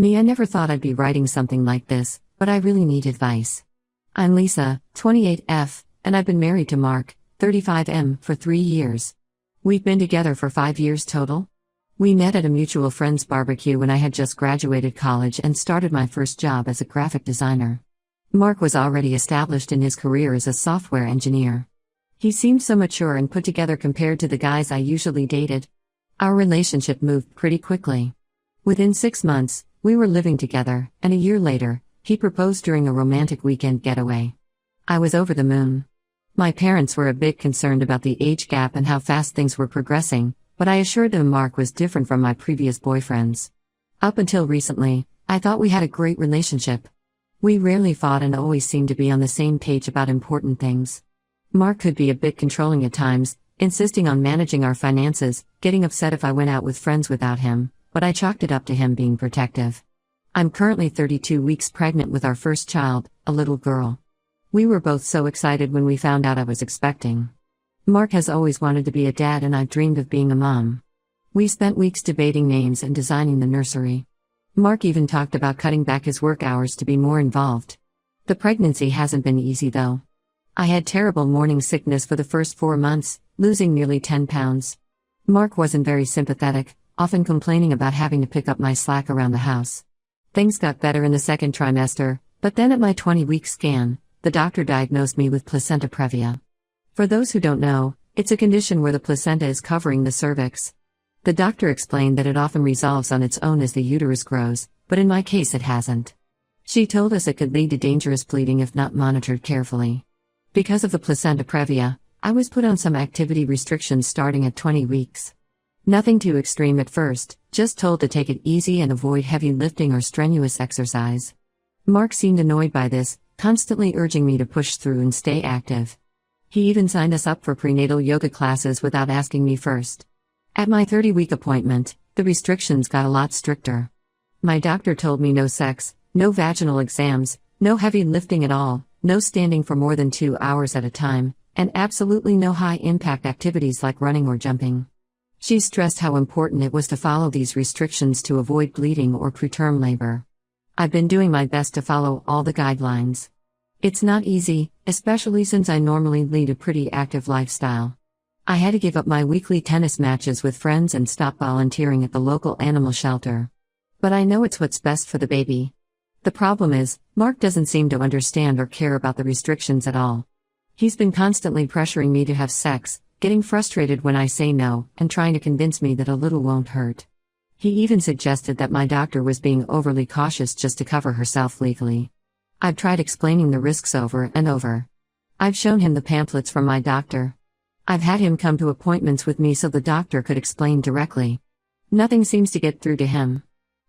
I never thought I'd be writing something like this, but I really need advice. I'm Lisa, 28F, and I've been married to Mark, 35M, for 3 years. We've been together for 5 years total. We met at a mutual friend's barbecue when I had just graduated college and started my first job as a graphic designer. Mark was already established in his career as a software engineer. He seemed so mature and put together compared to the guys I usually dated. Our relationship moved pretty quickly. Within 6 months, we were living together, and a year later, he proposed during a romantic weekend getaway. I was over the moon. My parents were a bit concerned about the age gap and how fast things were progressing, but I assured them Mark was different from my previous boyfriends. Up until recently, I thought we had a great relationship. We rarely fought and always seemed to be on the same page about important things. Mark could be a bit controlling at times, insisting on managing our finances, getting upset if I went out with friends without him, but I chalked it up to him being protective. I'm currently 32 weeks pregnant with our first child, a little girl. We were both so excited when we found out I was expecting. Mark has always wanted to be a dad and I've dreamed of being a mom. We spent weeks debating names and designing the nursery. Mark even talked about cutting back his work hours to be more involved. The pregnancy hasn't been easy though. I had terrible morning sickness for the first 4 months, losing nearly 10 pounds. Mark wasn't very sympathetic, often complaining about having to pick up my slack around the house. Things got better in the second trimester, but then at my 20-week scan, the doctor diagnosed me with placenta previa. For those who don't know, it's a condition where the placenta is covering the cervix. The doctor explained that it often resolves on its own as the uterus grows, but in my case it hasn't. She told us it could lead to dangerous bleeding if not monitored carefully. Because of the placenta previa, I was put on some activity restrictions starting at 20 weeks. Nothing too extreme at first, just told to take it easy and avoid heavy lifting or strenuous exercise. Mark seemed annoyed by this, constantly urging me to push through and stay active. He even signed us up for prenatal yoga classes without asking me first. At my 30-week appointment, the restrictions got a lot stricter. My doctor told me no sex, no vaginal exams, no heavy lifting at all, no standing for more than 2 hours at a time, and absolutely no high-impact activities like running or jumping. She stressed how important it was to follow these restrictions to avoid bleeding or preterm labor. I've been doing my best to follow all the guidelines. It's not easy, especially since I normally lead a pretty active lifestyle. I had to give up my weekly tennis matches with friends and stop volunteering at the local animal shelter. But I know it's what's best for the baby. The problem is, Mark doesn't seem to understand or care about the restrictions at all. He's been constantly pressuring me to have sex, getting frustrated when I say no, and trying to convince me that a little won't hurt. He even suggested that my doctor was being overly cautious just to cover herself legally. I've tried explaining the risks over and over. I've shown him the pamphlets from my doctor. I've had him come to appointments with me so the doctor could explain directly. Nothing seems to get through to him.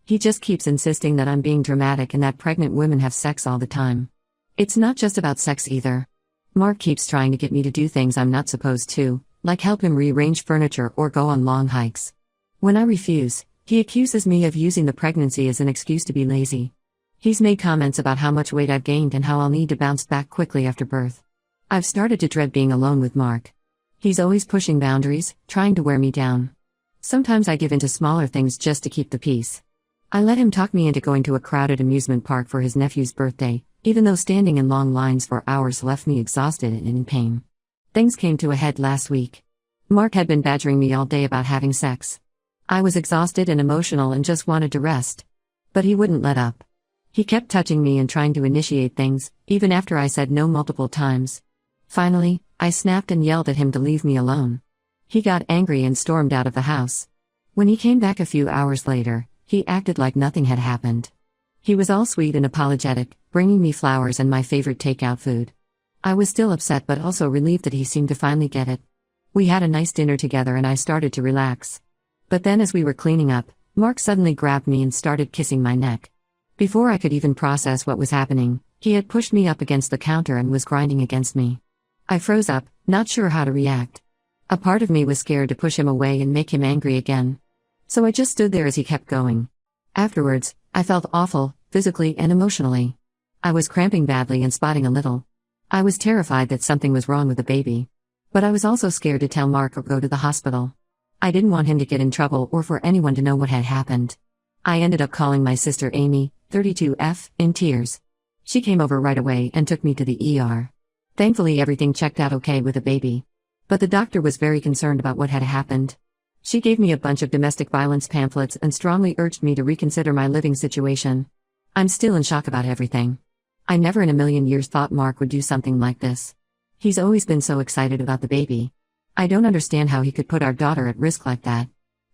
He just keeps insisting that I'm being dramatic and that pregnant women have sex all the time. It's not just about sex either. Mark keeps trying to get me to do things I'm not supposed to, like help him rearrange furniture or go on long hikes. When I refuse, he accuses me of using the pregnancy as an excuse to be lazy. He's made comments about how much weight I've gained and how I'll need to bounce back quickly after birth. I've started to dread being alone with Mark. He's always pushing boundaries, trying to wear me down. Sometimes I give in to smaller things just to keep the peace. I let him talk me into going to a crowded amusement park for his nephew's birthday, even though standing in long lines for hours left me exhausted and in pain. Things came to a head last week. Mark had been badgering me all day about having sex. I was exhausted and emotional and just wanted to rest. But he wouldn't let up. He kept touching me and trying to initiate things, even after I said no multiple times. Finally, I snapped and yelled at him to leave me alone. He got angry and stormed out of the house. When he came back a few hours later, he acted like nothing had happened. He was all sweet and apologetic, bringing me flowers and my favorite takeout food. I was still upset but also relieved that he seemed to finally get it. We had a nice dinner together and I started to relax. But then as we were cleaning up, Mark suddenly grabbed me and started kissing my neck. Before I could even process what was happening, he had pushed me up against the counter and was grinding against me. I froze up, not sure how to react. A part of me was scared to push him away and make him angry again. So I just stood there as he kept going. Afterwards, I felt awful, physically and emotionally. I was cramping badly and spotting a little. I was terrified that something was wrong with the baby. But I was also scared to tell Mark or go to the hospital. I didn't want him to get in trouble or for anyone to know what had happened. I ended up calling my sister Amy, 32F, in tears. She came over right away and took me to the ER. Thankfully, everything checked out okay with the baby. But the doctor was very concerned about what had happened. She gave me a bunch of domestic violence pamphlets and strongly urged me to reconsider my living situation. I'm still in shock about everything. I never in a million years thought Mark would do something like this. He's always been so excited about the baby. I don't understand how he could put our daughter at risk like that.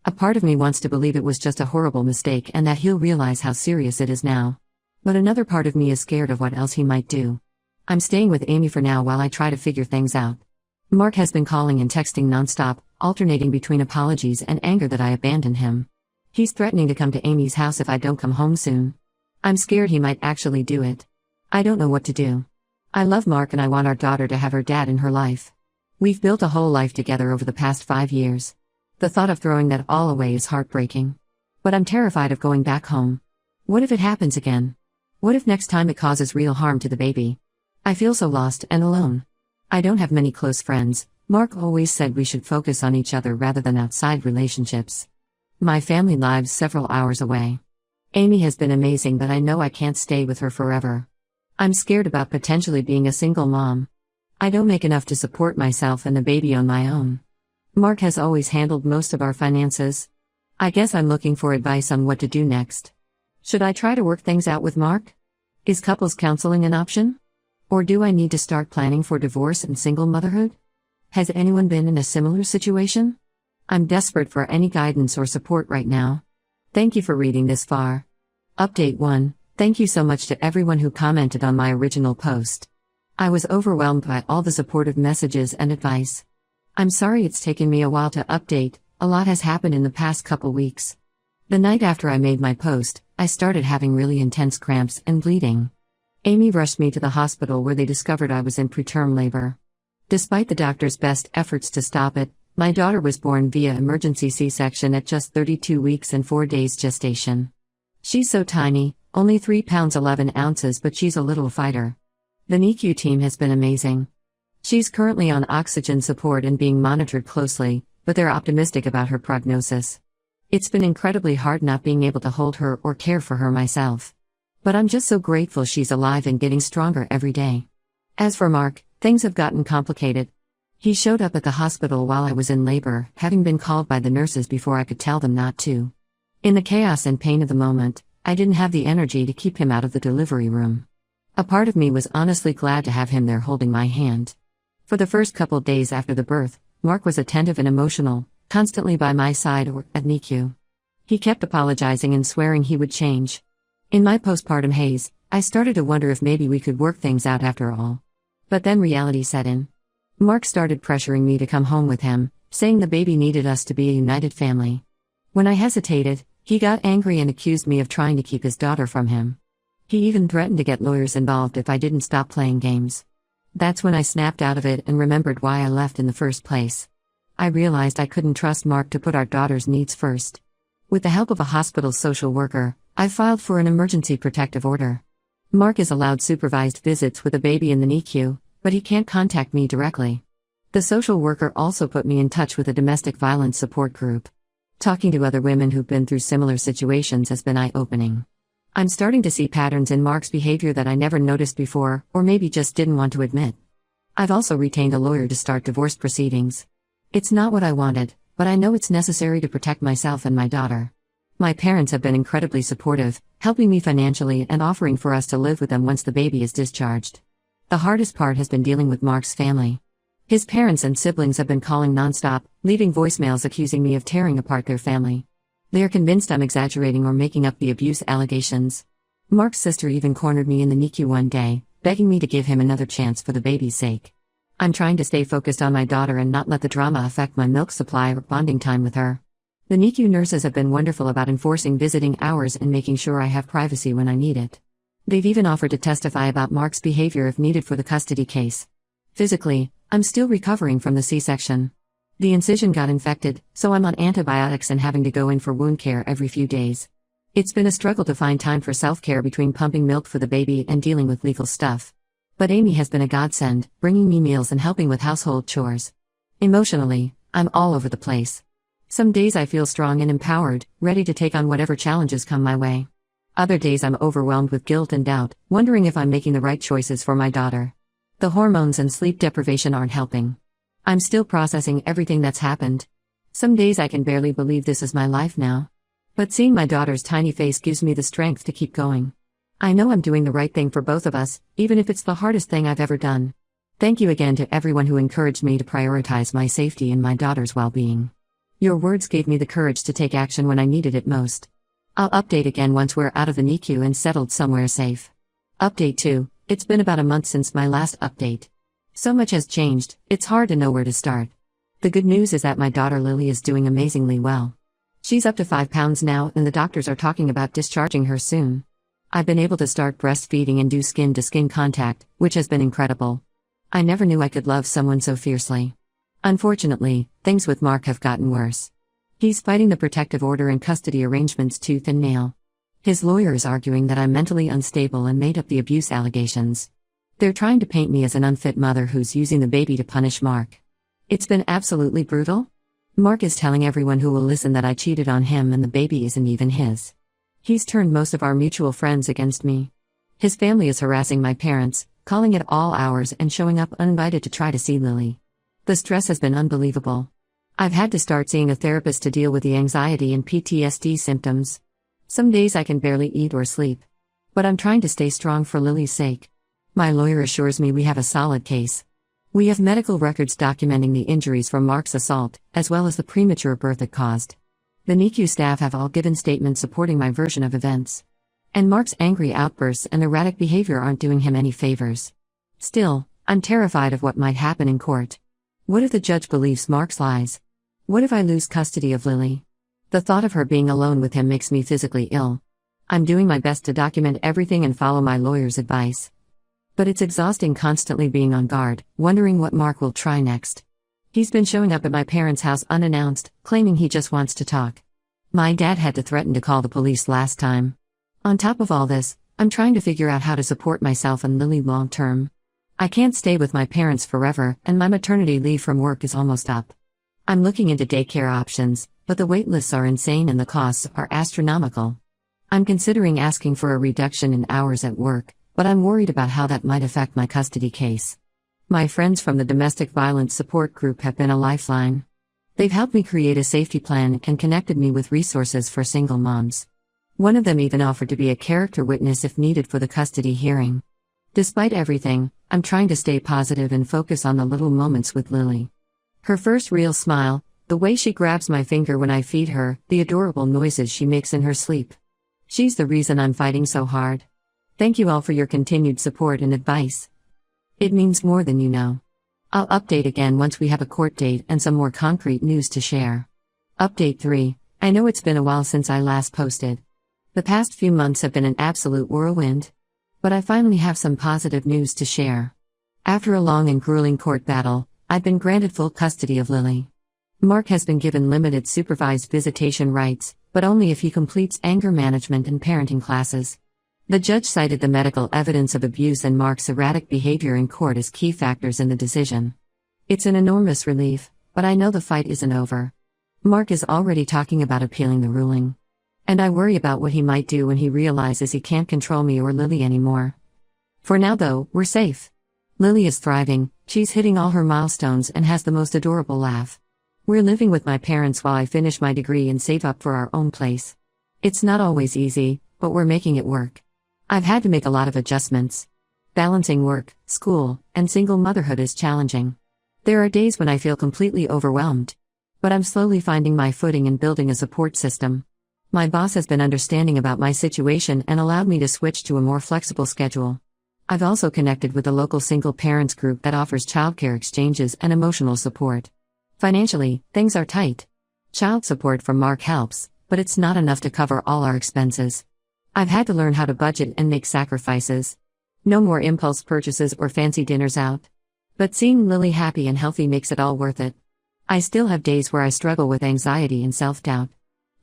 A part of me wants to believe it was just a horrible mistake and that he'll realize how serious it is now. But another part of me is scared of what else he might do. I'm staying with Amy for now while I try to figure things out. Mark has been calling and texting nonstop, alternating between apologies and anger that I abandoned him. He's threatening to come to Amy's house if I don't come home soon. I'm scared he might actually do it. I don't know what to do. I love Mark and I want our daughter to have her dad in her life. We've built a whole life together over the past 5 years. The thought of throwing that all away is heartbreaking. But I'm terrified of going back home. What if it happens again? What if next time it causes real harm to the baby? I feel so lost and alone. I don't have many close friends. Mark always said we should focus on each other rather than outside relationships. My family lives several hours away. Amy has been amazing, but I know I can't stay with her forever. I'm scared about potentially being a single mom. I don't make enough to support myself and the baby on my own. Mark has always handled most of our finances. I guess I'm looking for advice on what to do next. Should I try to work things out with Mark? Is couples counseling an option? Or do I need to start planning for divorce and single motherhood? Has anyone been in a similar situation? I'm desperate for any guidance or support right now. Thank you for reading this far. Update 1. Thank you so much to everyone who commented on my original post. I was overwhelmed by all the supportive messages and advice. I'm sorry it's taken me a while to update, a lot has happened in the past couple weeks. The night after I made my post, I started having really intense cramps and bleeding. Amy rushed me to the hospital where they discovered I was in preterm labor. Despite the doctor's best efforts to stop it, my daughter was born via emergency C-section at just 32 weeks and 4 days gestation. She's so tiny, only 3 pounds 11 ounces, but she's a little fighter. The NICU team has been amazing. She's currently on oxygen support and being monitored closely, but they're optimistic about her prognosis. It's been incredibly hard not being able to hold her or care for her myself. But I'm just so grateful she's alive and getting stronger every day. As for Mark, things have gotten complicated. He showed up at the hospital while I was in labor, having been called by the nurses before I could tell them not to. In the chaos and pain of the moment, I didn't have the energy to keep him out of the delivery room. A part of me was honestly glad to have him there holding my hand. For the first couple days after the birth, Mark was attentive and emotional, constantly by my side or at NICU. He kept apologizing and swearing he would change. In my postpartum haze, I started to wonder if maybe we could work things out after all. But then reality set in. Mark started pressuring me to come home with him, saying the baby needed us to be a united family. When I hesitated, he got angry and accused me of trying to keep his daughter from him. He even threatened to get lawyers involved if I didn't stop playing games. That's when I snapped out of it and remembered why I left in the first place. I realized I couldn't trust Mark to put our daughter's needs first. With the help of a hospital social worker, I filed for an emergency protective order. Mark is allowed supervised visits with a baby in the NICU, but he can't contact me directly. The social worker also put me in touch with a domestic violence support group. Talking to other women who've been through similar situations has been eye-opening. I'm starting to see patterns in Mark's behavior that I never noticed before, or maybe just didn't want to admit. I've also retained a lawyer to start divorce proceedings. It's not what I wanted, but I know it's necessary to protect myself and my daughter. My parents have been incredibly supportive, helping me financially and offering for us to live with them once the baby is discharged. The hardest part has been dealing with Mark's family. His parents and siblings have been calling nonstop, leaving voicemails accusing me of tearing apart their family. They are convinced I'm exaggerating or making up the abuse allegations. Mark's sister even cornered me in the NICU one day, begging me to give him another chance for the baby's sake. I'm trying to stay focused on my daughter and not let the drama affect my milk supply or bonding time with her. The NICU nurses have been wonderful about enforcing visiting hours and making sure I have privacy when I need it. They've even offered to testify about Mark's behavior if needed for the custody case. Physically, I'm still recovering from the C-section. The incision got infected, so I'm on antibiotics and having to go in for wound care every few days. It's been a struggle to find time for self-care between pumping milk for the baby and dealing with legal stuff. But Amy has been a godsend, bringing me meals and helping with household chores. Emotionally, I'm all over the place. Some days I feel strong and empowered, ready to take on whatever challenges come my way. Other days I'm overwhelmed with guilt and doubt, wondering if I'm making the right choices for my daughter. The hormones and sleep deprivation aren't helping. I'm still processing everything that's happened. Some days I can barely believe this is my life now. But seeing my daughter's tiny face gives me the strength to keep going. I know I'm doing the right thing for both of us, even if it's the hardest thing I've ever done. Thank you again to everyone who encouraged me to prioritize my safety and my daughter's well-being. Your words gave me the courage to take action when I needed it most. I'll update again once we're out of the NICU and settled somewhere safe. Update 2. It's been about a month since my last update. So much has changed, it's hard to know where to start. The good news is that my daughter Lily is doing amazingly well. She's up to 5 pounds now and the doctors are talking about discharging her soon. I've been able to start breastfeeding and do skin-to-skin contact, which has been incredible. I never knew I could love someone so fiercely. Unfortunately, things with Mark have gotten worse. He's fighting the protective order and custody arrangements tooth and nail. His lawyer is arguing that I'm mentally unstable and made up the abuse allegations. They're trying to paint me as an unfit mother who's using the baby to punish Mark. It's been absolutely brutal. Mark is telling everyone who will listen that I cheated on him and the baby isn't even his. He's turned most of our mutual friends against me. His family is harassing my parents, calling at all hours and showing up uninvited to try to see Lily. The stress has been unbelievable. I've had to start seeing a therapist to deal with the anxiety and PTSD symptoms. Some days I can barely eat or sleep. But I'm trying to stay strong for Lily's sake. My lawyer assures me we have a solid case. We have medical records documenting the injuries from Mark's assault, as well as the premature birth it caused. The NICU staff have all given statements supporting my version of events. And Mark's angry outbursts and erratic behavior aren't doing him any favors. Still, I'm terrified of what might happen in court. What if the judge believes Mark's lies? What if I lose custody of Lily? The thought of her being alone with him makes me physically ill. I'm doing my best to document everything and follow my lawyer's advice. But it's exhausting constantly being on guard, wondering what Mark will try next. He's been showing up at my parents' house unannounced, claiming he just wants to talk. My dad had to threaten to call the police last time. On top of all this, I'm trying to figure out how to support myself and Lily long term. I can't stay with my parents forever, and my maternity leave from work is almost up. I'm looking into daycare options, but the wait lists are insane and the costs are astronomical. I'm considering asking for a reduction in hours at work, but I'm worried about how that might affect my custody case. My friends from the domestic violence support group have been a lifeline. They've helped me create a safety plan and connected me with resources for single moms. One of them even offered to be a character witness if needed for the custody hearing. Despite everything, I'm trying to stay positive and focus on the little moments with Lily. Her first real smile, the way she grabs my finger when I feed her, the adorable noises she makes in her sleep. She's the reason I'm fighting so hard. Thank you all for your continued support and advice. It means more than you know. I'll update again once we have a court date and some more concrete news to share. Update 3. I know it's been a while since I last posted. The past few months have been an absolute whirlwind. But I finally have some positive news to share. After a long and grueling court battle, I've been granted full custody of Lily. Mark has been given limited supervised visitation rights, but only if he completes anger management and parenting classes. The judge cited the medical evidence of abuse and Mark's erratic behavior in court as key factors in the decision. It's an enormous relief, but I know the fight isn't over. Mark is already talking about appealing the ruling. And I worry about what he might do when he realizes he can't control me or Lily anymore. For now though, we're safe. Lily is thriving, she's hitting all her milestones and has the most adorable laugh. We're living with my parents while I finish my degree and save up for our own place. It's not always easy, but we're making it work. I've had to make a lot of adjustments. Balancing work, school, and single motherhood is challenging. There are days when I feel completely overwhelmed. But I'm slowly finding my footing and building a support system. My boss has been understanding about my situation and allowed me to switch to a more flexible schedule. I've also connected with a local single parents group that offers childcare exchanges and emotional support. Financially, things are tight. Child support from Mark helps, but it's not enough to cover all our expenses. I've had to learn how to budget and make sacrifices. No more impulse purchases or fancy dinners out. But seeing Lily happy and healthy makes it all worth it. I still have days where I struggle with anxiety and self-doubt.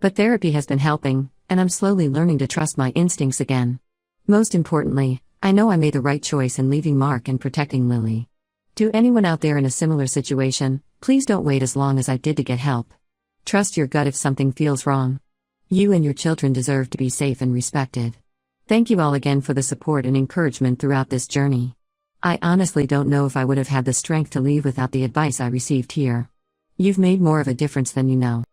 But therapy has been helping, and I'm slowly learning to trust my instincts again. Most importantly, I know I made the right choice in leaving Mark and protecting Lily. To anyone out there in a similar situation, please don't wait as long as I did to get help. Trust your gut if something feels wrong. You and your children deserve to be safe and respected. Thank you all again for the support and encouragement throughout this journey. I honestly don't know if I would have had the strength to leave without the advice I received here. You've made more of a difference than you know.